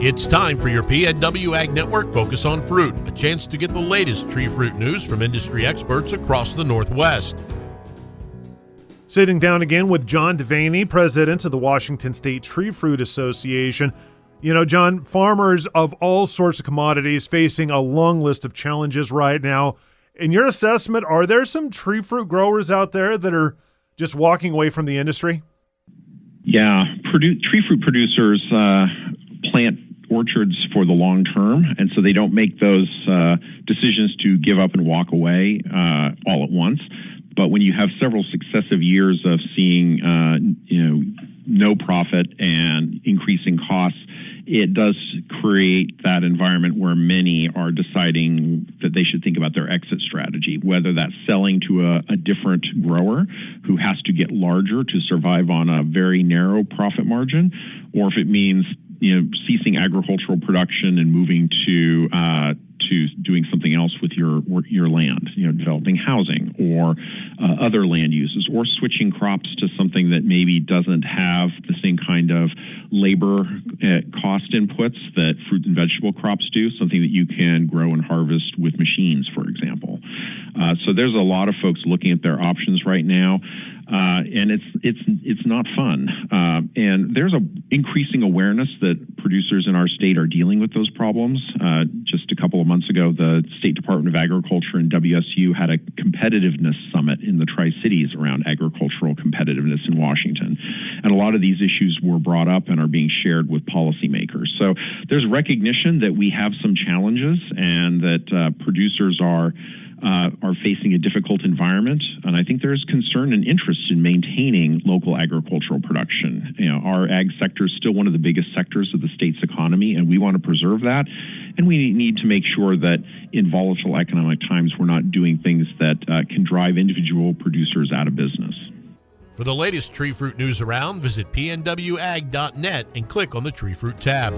It's time for your PNW Ag Network Focus on Fruit, a chance to get the latest tree fruit news from industry experts across the Northwest. Sitting down again with John Devaney, president of the Washington State Tree Fruit Association. You know, John, farmers of all sorts of commodities facing a long list of challenges right now. In your assessment, are there some tree fruit growers out there that are just walking away from the industry? Yeah, tree fruit producers plant orchards for the long term, and so they don't make those decisions to give up and walk away all at once. But when you have several successive years of seeing no profit and increasing costs, it does create that environment where many are deciding that they should think about their exit strategy, whether that's selling to a different grower who has to get larger to survive on a very narrow profit margin, or if it means ceasing agricultural production and moving to doing something else with your land, developing housing or other land uses, or switching crops to something that maybe doesn't have the same kind of labor cost inputs that fruit and vegetable crops do, something that you can grow and harvest with machines, for example. So there's a lot of folks looking at their options right now. And it's not fun. And there's an increasing awareness that producers in our state are dealing with those problems. Just a couple of months ago, the State Department of Agriculture and WSU had a competitiveness summit in the Tri-Cities around agricultural competitiveness in Washington. And a lot of these issues were brought up and are being shared with policymakers. So there's recognition that we have some challenges and that producers are facing a difficult environment, and I think there's concern and interest in maintaining local agricultural production. Our ag sector is still one of the biggest sectors of the state's economy, and we want to preserve that. And we need to make sure that in volatile economic times, we're not doing things that can drive individual producers out of business. For the latest tree fruit news around, visit pnwag.net and click on the Tree Fruit tab.